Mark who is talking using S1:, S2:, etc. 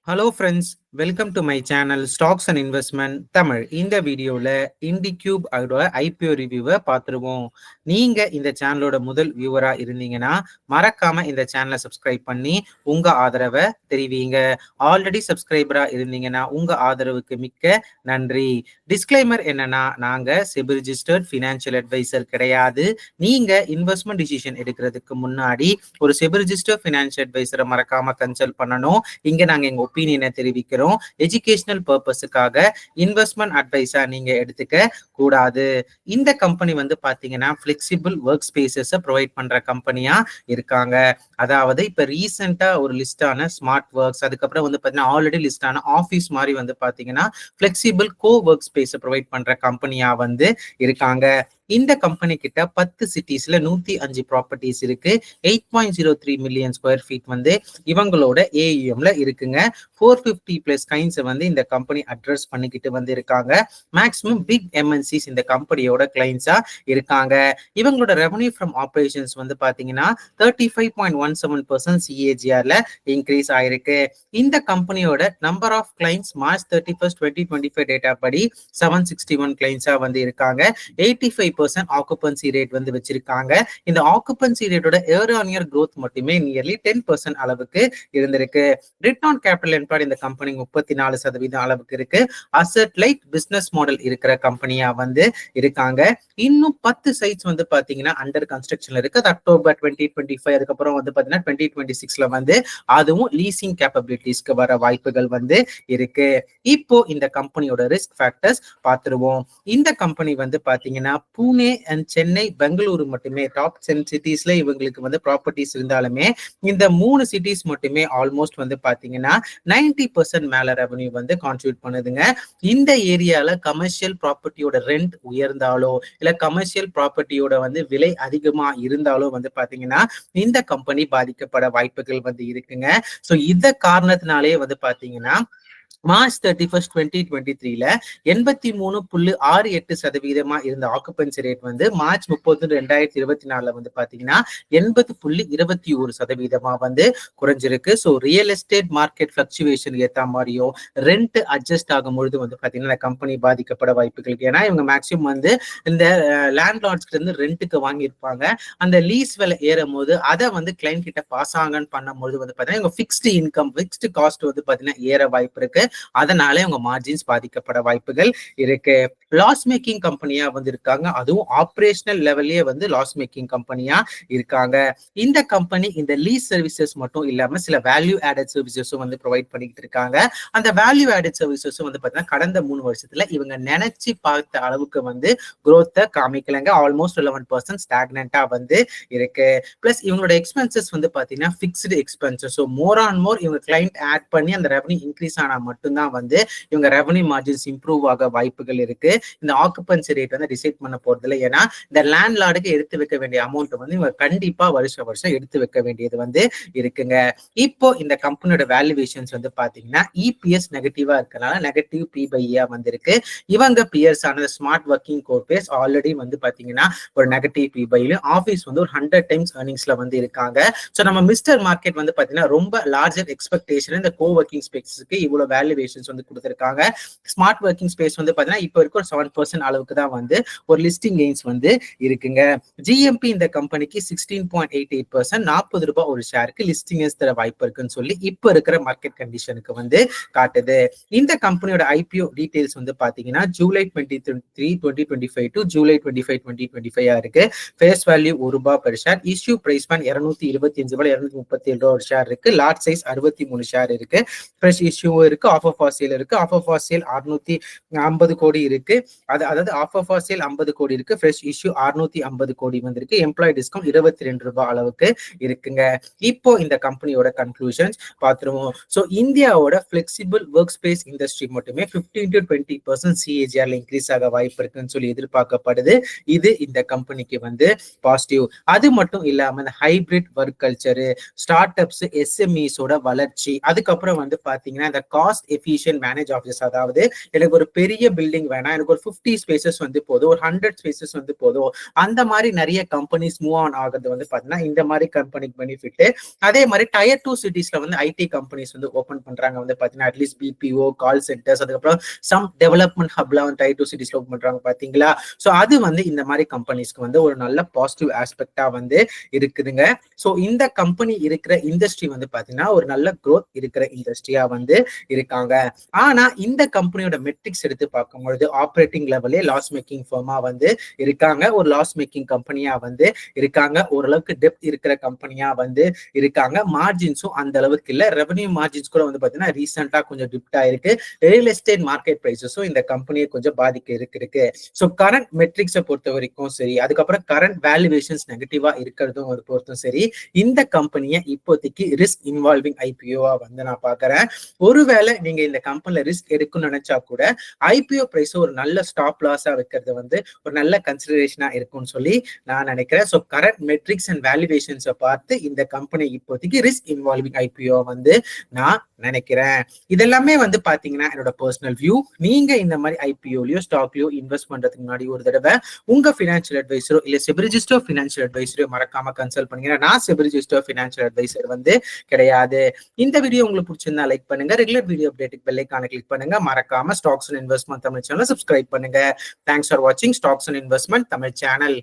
S1: Hello friends, welcome to my channel stocks and investment Tamil. இந்த வீடியோவில் இண்டிக்யூப் அதோட ஐபிஓ ரிவ்யூவை பார்த்துருவோம். நீங்கள் இந்த சேனலோட முதல் வியூவராக இருந்தீங்கன்னா மறக்காமல் இந்த சேனலை சப்ஸ்கிரைப் பண்ணி உங்கள் ஆதரவை தெரிவிங்க. ஆல்ரெடி சப்ஸ்கிரைபராக இருந்தீங்கன்னா உங்கள் ஆதரவுக்கு மிக்க நன்றி. டிஸ்க்ளைமர் என்னன்னா, நாங்கள் செபி ரிஜிஸ்டர்ட் ஃபினான்ஷியல் அட்வைசர் கிடையாது. நீங்கள் இன்வெஸ்ட்மெண்ட் டிசிஷன் எடுக்கிறதுக்கு முன்னாடி ஒரு செபி ரிஜிஸ்டர்ட் ஃபினான்ஷியல் அட்வைசரை மறக்காமல் கன்சல்ட் பண்ணணும். இங்கே நாங்கள் எங்கள் ஒப்பீனியனை தெரிவிக்கிறோம். எஜுகேஷனல் பர்பஸுக்காக இன்வெஸ்ட்மெண்ட் அட்வைஸா நீங்க எடுத்துக்க கூடாது. இந்த கம்பெனி வந்து பாத்தீங்கன்னா ஃபிளெக்சிபிள் ஒர்க் ஸ்பேசஸ் ப்ரொவைட் பண்ற கம்பெனியா இருக்காங்க. அதாவது இப்ப ரீசெண்டா ஒரு லிஸ்டான ஸ்மார்ட் ஒர்க்ஸ், அதுக்கப்புறம் வந்து பாத்தீங்கன்னா ஆல்ரெடி லிஸ்டான ஆஃபீஸ் மாதிரி வந்து பாத்தீங்கன்னா flexible co work space provide பண்ற கம்பெனியா வந்து இருக்காங்க. இந்த கம்பெனி கிட்ட 10 சிட்டிஸ்ல 105 ப்ராப்பர்ட்டிஸ் இருக்கு. 8.03 மில்லியன் ஸ்கொயர் ஃபீட் வந்து இவங்களோட ஏயுஎம்ல இருக்குங்க. 450 பிளஸ் கைண்ட்ஸ் வந்து இந்த கம்பெனி அட்ரஸ் பண்ணிக்கிட்டு வந்து இருக்காங்க. மேக்ஸிமம் பிக் எம்என்சிஸ் இந்த கம்பெனியோட கிளைண்ட்ஸா இருக்காங்க. இவங்களோட ரெவன்யூ ஃப்ரம் ஆபரேஷன்ஸ் வந்து பாத்தீங்கன்னா 35.17% சிஏஜிஆர்ல இன்க்ரீஸ் ஆயிருக்கு. இந்த கம்பெனியோட number of clients March 31, 2025 data படி 761 கிளைண்ட்ஸா வந்து இருக்காங்க. 85% ஆக்குபன்சி ரேட் வந்து வச்சிருக்காங்க. இந்த ஆக்குபன்சி ரேட்டோட இயர் ஆன் இயர் growth மட்டுமே நியர்லி 10% அளவுக்கு இருந்திருக்கு. ரிட்டர்ன் ஆன் கேபிட்டல் எம்ப்ளாய்ட் இந்த கம்பெனி 34% அளவுக்கு இருக்கு. அசெட் லைட் பிசினஸ் மாடல் இருக்கிற கம்பெனியா வந்து இருக்காங்க. இன்னும் 10 சைட்ஸ் வந்து பாத்தீங்கன்னா அண்டர் கன்ஸ்ட்ரக்ஷன்ல இருக்கு. அது அக்டோபர் 2025 அதுக்கப்புறம் வந்து பாத்தீங்கன்னா 2026ல வந்து அதுவும் லீசிங் கேப்பபிலிட்டிஸ்க்கு வர வாய்ப்புகள் வந்து இருக்கு. இப்போ இந்த கம்பெனியோட ரிஸ்க் ஃபேக்டர்ஸ் பார்த்துருவோம். இந்த கம்பெனி வந்து பாத்தீங்கன்னா பூனே அண்ட் சென்னை, பெங்களூரு மட்டுமே டாப் 10 சிட்டிஸ்ல இவங்களுக்கு வந்து ப்ராப்பர்ட்டிஸ் இருந்தாலுமே இந்த 3 சிட்டிஸ் மட்டுமே ஆல்மோஸ்ட் வந்து பாத்தீங்கன்னா 90% மேல ரெவன்யூ வந்து கான்ட்ரிபியூட் பண்ணுதுங்க. இந்த ஏரியால கமர்ஷியல் ப்ராப்பர்ட்டியோட ரெண்ட் உயர்ந்தாலோ இல்ல கமர்ஷியல் ப்ராப்பர்ட்டியோட வந்து விலை அதிகமா இருந்தாலோ வந்து பாத்தீங்கன்னா இந்த கம்பெனி பாதிக்கப்பட வாய்ப்புகள் வந்து இருக்குங்க. சோ இந்த காரணத்தினாலே வந்து பாத்தீங்கன்னா மார்ச் 31, 2023ல 83.68% இருந்த ஆக்குபன்சி ரேட் வந்து மார்ச் 30, 2024ல வந்து பாத்தீங்கன்னா 80.21% வந்து குறைஞ்சிருக்கு. So real estate market fluctuation ஏற்ற மாதிரியோ ரெண்ட் அட்ஜஸ்ட் ஆகும் பொழுது வந்து பாத்தீங்கன்னா கம்பெனி பாதிக்கப்பட வாய்ப்புகள் இருக்கு. ஏன்னா இவங்க மேக்சிமம் வந்து இந்த லேண்ட்லார்ட்ஸ்ல இருந்து ரெண்ட்டுக்கு வாங்கியிருப்பாங்க. அந்த லீஸ் விலை ஏறும் போது அதை வந்து கிளைண்ட் கிட்ட பாஸ் ஆகன்னு பண்ணும்போது வந்து பாத்தீங்கன்னா இவங்க ஃபிக்ஸ்டு இன்கம், ஃபிக்ஸ்டு காஸ்ட் வந்து பாத்தீங்கன்னா ஏற வாய்ப்பு இருக்கு. அதனால உங்க மார்ஜின்ஸ் பாதிக்கப்பட வாய்ப்புகள் இருக்கு. லாஸ் மேக்கிங் கம்பெனியா வந்து இருக்காங்க. அதுவும் ஆபரேஷனல் லெவல்லே வந்து லாஸ் மேக்கிங் கம்பெனியா இருக்காங்க. இந்த கம்பெனி இந்த லீஸ் சர்வீசஸ் மட்டும் இல்லாம சில வேல்யூ ஆடட் சர்வீசஸும் வந்து ப்ரொவைட் பண்ணிட்டு இருக்காங்க. அந்த வேல்யூ ஆடட் சர்வீசஸும் வந்து பாத்தீங்கன்னா கடந்த 3 வருஷத்துல இவங்க நினைச்சு பார்த்த அளவுக்கு வந்து growth காமிக்கலங்க. ஆல்மோஸ்ட் 11% ஸ்டாக்னண்டா வந்து இருக்கு. பிளஸ் இவங்களோட எக்ஸ்பென்சஸ் வந்து பாத்தீங்கன்னா fixed expenses. So more on more இவங்க கிளைண்ட் ஆட் பண்ணி அந்த ரெவன்யூ இன்க்ரீஸ் ஆனா மட்டும்தான் வந்து இவங்க ரெவன்யூ மார்ஜின்ஸ் இம்ப்ரூவ் ஆக வாய்ப்புகள் இருக்கு. இந்த ஆக்குபன்சி ரேட் வந்து டிசைட் பண்ண போறது இல்லை. ஏன்னா இந்த லேண்ட்லார்டுக்கு எடுத்து வைக்க வேண்டிய அமௌண்ட் வந்து இவங்க கண்டிப்பா வருஷம் எடுத்து வைக்க வேண்டியது வந்து இருக்குங்க. இப்போ இந்த கம்பெனியோட வேல்யூவேஷன்ஸ் வந்து பாத்தீங்கன்னா இபிஎஸ் நெகட்டிவா இருக்கனால நெகட்டிவ் பி/ஏ வந்திருக்கு. இவங்க பியர்ஸ் ஆனது ஸ்மார்ட் ஒர்க்கிங் கோர்பேஸ் ஆல்ரெடி வந்து பாத்தீங்கன்னா ஒரு நெகட்டிவ் பி/ஏ, ஆஃபீஸ் வந்து ஒரு 100 டைம்ஸ் earningsல வந்து இருக்காங்க. ஸோ நம்ம மிஸ்டர் மார்க்கெட் வந்து பாத்தீங்கன்னா ரொம்ப லார்ஜர் எக்ஸ்பெக்டேஷன் இந்த கோ ஒர்க்கிங் ஸ்பேஸ்க்கு இவ்வளவு வேல்யூவேஷன்ஸ் வந்து கொடுத்திருக்காங்க. ஸ்மார்ட் ஒர்க்கிங் ஸ்பேஸ் வந்து பாத்தீங்கன்னா இப்போ இருக்க ஒரு 7% அளவுக்கு தான் வந்து ஒரு லிஸ்டிங் கெயின்ஸ் வந்து இருக்குங்க. ஜிஎம்பி இந்த கம்பெனிக்கு 16.88%, 40 ரூபாய் ஒரு ஷேருக்கு லிஸ்டிங் தர வாய்ப்பு இருக்குன்னு சொல்லி இப்போ இருக்கிற மார்க்கெட் கண்டிஷனுக்கு வந்து காட்டுது. இந்த கம்பெனியோட ஐபிஓ டீடைல்ஸ் வந்து பாத்தீங்கன்னா ஜூலை 23, 2025 டு ஜூலை 25, 2025 இருக்கு. Face value ₹1 per share. Issue price band 225 ரூபாய், 237 ரூபாய் ஒரு ஷேர் இருக்கு. லாட் சைஸ் 63 ஷேர் இருக்கு. ஃப்ரெஷ் இஷ்யூ இருக்கு. ஆஃப் ஆஃப் சேல் இருக்கு. ஆஃப் ஆஃப் சேல் 650 கோடி இருக்கு. அதாவது ஆஃப் ஆஃப் சேல் 50 கோடி இருக்கு. ஃப்ரெஷ் இஷ்யூ 650 கோடி வந்திருக்கு. எம்ப்ளாய் டிஸ்கவுண்ட் 22 ரூபாய் அளவுக்கு இருக்குங்க. இப்போ இந்த கம்பெனியோட கன்க்ளூஷன்ஸ் பார்த்துருவோம். ஸோ இந்தியாவோட பிளெக்சிபிள் ஒர்க் ஸ்பேஸ் இண்டஸ்ட்ரி மட்டுமே 15 to 20% சிஏஜிஆர்ல இன்க்ரீஸ் ஆக வாய்ப்பு இருக்குன்னு சொல்லி எதிர்பார்க்கப்படுது. இது இந்த கம்பெனிக்கு வந்து பாசிட்டிவ். அது மட்டும் இல்லாம இந்த hybrid work culture, startups, எஸ்எம்இஸோட வளர்ச்சி, அதுக்கப்புறம் வந்து பாத்தீங்கன்னா இந்த cost cost efficient manage office. அதாவது எனக்கு ஒரு பெரிய பில்டிங் வேணாம், எனக்கு ஒரு 50 ஸ்பேசஸ் வந்து போதும், ஒரு 100 ஸ்பேசஸ் வந்து போதும். அந்த மாதிரி நிறைய கம்பெனிஸ் மூவ் ஆன் ஆகுறது வந்து பாத்தீங்கன்னா இந்த மாதிரி கம்பெனிக்கு பெனிஃபிட். அதே மாதிரி டயர் 2 சிட்டிஸ்ல வந்து ஐடி கம்பெனிஸ் வந்து ஓபன் பண்றாங்க வந்து பாத்தீங்கன்னா அட்லீஸ்ட் பிபிஓ, கால் சென்டர்ஸ், அதுக்கப்புறம் சம் டெவலப்மெண்ட் ஹப்லாம் வந்து டயர் 2 சிட்டிஸ்ல ஓபன் பண்றாங்க பாத்தீங்களா. சோ அது வந்து இந்த மாதிரி கம்பெனிஸ்க்கு வந்து ஒரு நல்ல பாசிட்டிவ் ஆஸ்பெக்டா வந்து இருக்குதுங்க. சோ இந்த கம்பெனி இருக்கிற இண்டஸ்ட்ரி வந்து பாத்தீங்கன்னா ஒரு நல்ல growth இருக்கிற இண்டஸ்ட்ரியா வந்து இருக்காங்க. ஆனா இந்த கம்பெனியோட மெட்ரிக்ஸ் எடுத்து பார்க்கும்பொழுது ஆப்ரேட்டிங் லெவலே லாஸ் மேக்கிங் ஃபர்மா வந்து இருக்காங்க, ஒரு லாஸ் மேக்கிங் கம்பெனியா வந்து இருக்காங்க, ஓரளவுக்கு டெப்த் இருக்கிற கம்பெனியா வந்து இருக்காங்க. மார்ஜின்ஸும் அந்த அளவுக்கு இல்ல, ரெவன்யூ மார்ஜின்ஸ் கூட வந்து பாத்தீங்கன்னா ரீசெண்டா கொஞ்சம் டிப்ட் ஆயிருக்கு. ரியல் எஸ்டேட் மார்க்கெட் பிரைசஸும் இந்த கம்பெனியை கொஞ்சம் பாதிக்க இருக்கு. ஸோ கரண்ட் மெட்ரிக்ஸை பொறுத்த வரைக்கும் சரி, அதுக்கப்புறம் கரண்ட் வேல்யூவேஷன்ஸ் நெகட்டிவா இருக்கிறதும் ஒரு பொறுத்தும் சரி, இந்த கம்பெனியை இப்போதைக்கு ரிஸ்க் இன்வால்விங் ஐபிஓவா வந்து நான் பாக்குறேன். ஒருவேளை நீங்க இந்த கம்பெனில ரிஸ்க் எடுக்கணும்னு நினைச்சா கூட ஐபிஓ பிரைஸ் ஒரு நல்ல ஸ்டாப் லாஸா வைக்கிறது வந்து ஒரு நல்ல கன்சிடரேஷனா இருக்கும்னு சொல்லி நான் நினைக்கிறேன். ஸோ கரண்ட் மெட்ரிக்ஸ் அண்ட் வேல்யூவேஷன்ஸை பார்த்து இந்த கம்பெனி இப்போதைக்கு ரிஸ்க் இன்வால்விங் ஐபிஓ வந்து நான் நினைக்கிறேன். இதெல்லாமே வந்து பாத்தீங்கன்னா என்னோட பர்சனல் வியூ. நீங்க இந்த மாதிரி ஐபிஓலயோ ஸ்டாக்லயோ இன்வெஸ்ட் பண்றதுக்கு முன்னாடி ஒரு தடவை உங்க ஃபினான்ஷியல் அட்வைசரோ இல்ல செபிரிஜிஸ்டர் ஃபினான்ஷியல் அட்வைசரோ மறக்காம கன்சல்ட் பண்ணுங்க. நான் செபிரிஜிஸ்டர் ஃபினான்ஷியல் அட்வைசர் வந்து கிடையாது. இந்த வீடியோ உங்களுக்கு பிடிச்சிருந்தா லைக் பண்ணுங்க, ரெகுலர் வீடியோ அப்டேட்டுக்கு பெல் ஐகானை கிளிக் பண்ணுங்க, மறக்காம stocks and investment Tamil channel subscribe பண்ணுங்க. தேங்க்ஸ் ஃபார் வாட்சிங் stocks and investment Tamil channel.